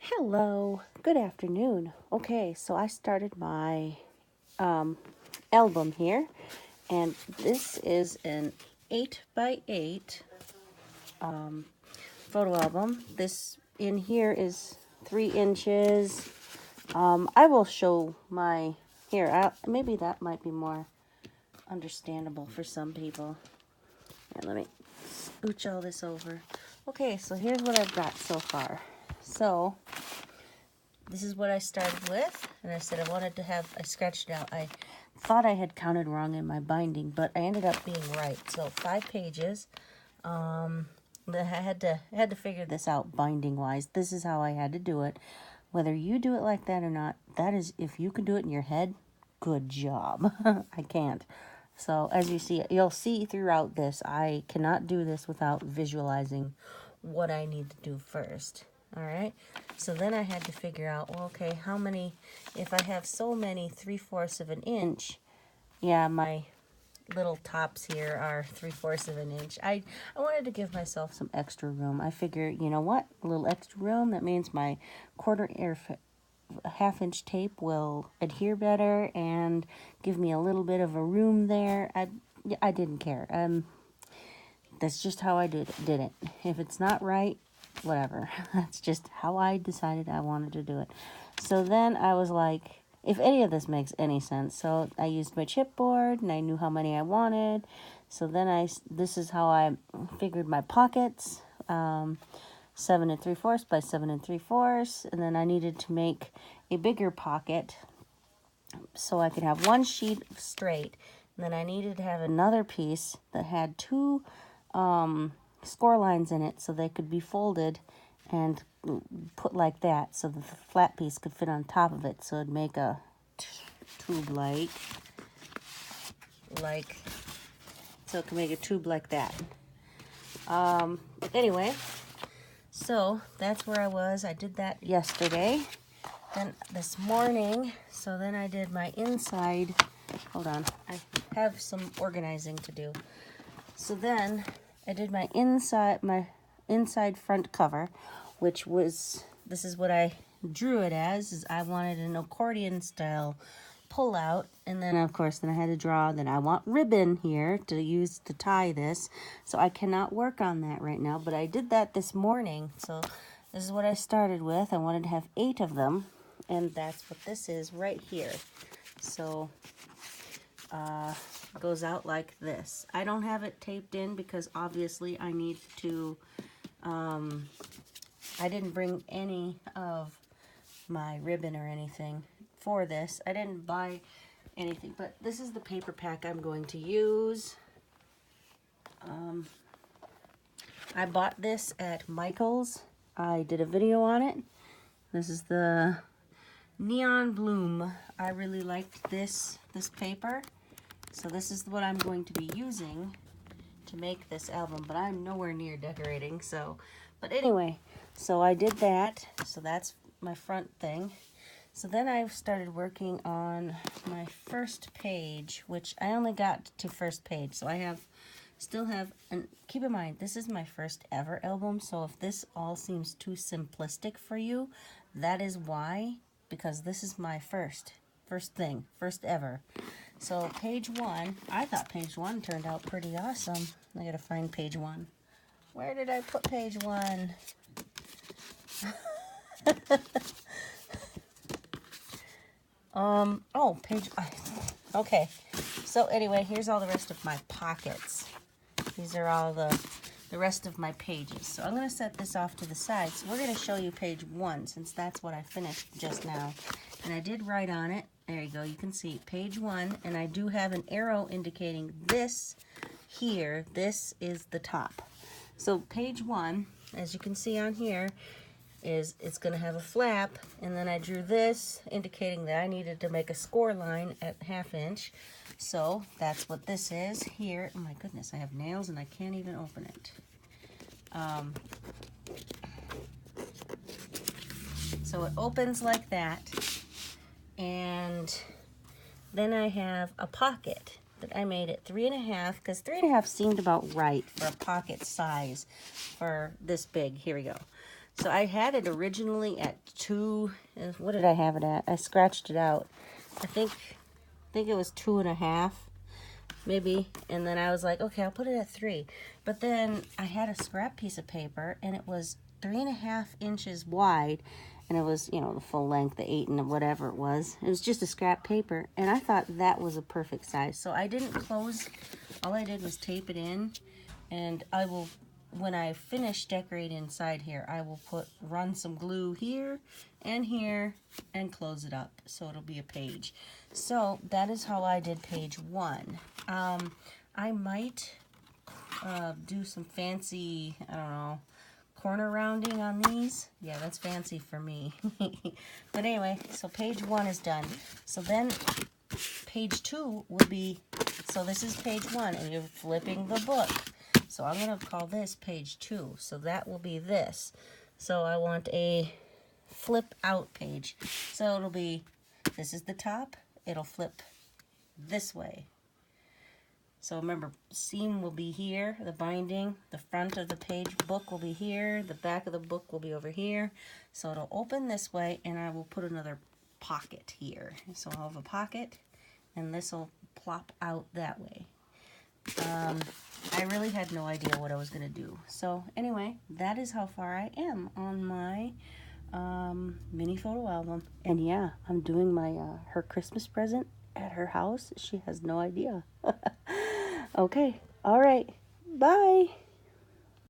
Hello, good afternoon. Okay, so I started my album here, and this is an 8 by 8 photo album. This in here is 3 inches. I will show my here. Maybe that might be more understandable for some people. Here, let me scooch all this over. Okay, so here's what I've got so far. So this is what I started with, and I said I scratched it out. I thought I had counted wrong in my binding, but I ended up being right. So 5 pages. I had to figure this out binding wise. This is how I had to do it. Whether you do it like that or not, that is, if you can do it in your head, good job. I can't. So as you'll see throughout this, I cannot do this without visualizing what I need to do first. All right. So then I had to figure out, well, okay, how many, if I have so many 3/4 of an inch, yeah, my little tops here are 3/4 of an inch. I wanted to give myself some extra room. I figure, you know what, a little extra room, that means my half-inch tape will adhere better and give me a little bit of a room there. I didn't care. That's just how I did it. If it's not right, whatever. That's just how I decided I wanted to do it. So then I was like, if any of this makes any sense. So I used my chipboard and I knew how many I wanted. So then this is how I figured my pockets. 7 3/4 by 7 3/4, and then I needed to make a bigger pocket so I could have one sheet straight, and then I needed to have another piece that had 2 score lines in it so they could be folded and put like that so the flat piece could fit on top of it, so it'd make a tube like so it can make a tube like that. Anyway, so that's where I was. I did that yesterday. Then this morning, so then I did my inside. Hold on, I have some organizing to do. So then I did my inside front cover, which was, this is what I drew it as, is I wanted an accordion style pull out, and then of course then I had to draw that I want ribbon here to use to tie this, so I cannot work on that right now, but I did that this morning. So this is what I started with. I wanted to have 8 of them, and that's what this is right here. So it goes out like this. I don't have it taped in because obviously I need to, I didn't bring any of my ribbon or anything for this. I didn't buy anything, but this is the paper pack I'm going to use. I bought this at Michael's. I did a video on it. This is the Neon Bloom. I really liked this paper, so this is what I'm going to be using to make this album, but I'm nowhere near decorating, so, but anyway, so I did that. So that's my front thing. So then I started working on my first page, which I only got to first page, so I still have, and keep in mind, this is my first ever album, so if this all seems too simplistic for you, that is why, because this is my first ever. So page 1, I thought page 1 turned out pretty awesome. I gotta find page 1. Where did I put page 1? Oh, okay. So anyway, here's all the rest of my pockets. These are all the rest of my pages. So I'm going to set this off to the side. So we're going to show you page 1, since that's what I finished just now. And I did write on it. There you go. You can see page 1. And I do have an arrow indicating this here. This is the top. So page 1, as you can see on here, it's going to have a flap, and then I drew this indicating that I needed to make a score line at 1/2 inch. So that's what this is here. Oh my goodness, I have nails and I can't even open it. So it opens like that, and then I have a pocket that I made at 3.5, because 3.5 seemed about right for a pocket size for this big. Here we go. So I had it originally at 2. What did I have it at? I scratched it out. I think it was 2.5, maybe. And then I was like, okay, I'll put it at 3. But then I had a scrap piece of paper, and it was 3.5 inches wide, and it was, you know, the full length, the 8 and whatever it was. It was just a scrap paper, and I thought that was a perfect size. So I didn't close. All I did was tape it in, and I will, when I finish decorating inside here, I will run some glue here and close it up, so it'll be a page. So that is how I did page 1. I might do some fancy, I don't know, corner rounding on these. Yeah, that's fancy for me. But anyway, so page 1 is done. So then page 2 will be, so this is page 1, and you're flipping the book. So I'm going to call this page 2. So that will be this. So I want a flip out page. So it'll be, this is the top. It'll flip this way. So remember, seam will be here, the binding, the front of the page book will be here, the back of the book will be over here. So it'll open this way, and I will put another pocket here. So I'll have a pocket, and this will plop out that way. I really had no idea what I was going to do. So anyway, that is how far I am on my mini photo album. And yeah, I'm doing my her Christmas present at her house. She has no idea. Okay, all right, bye.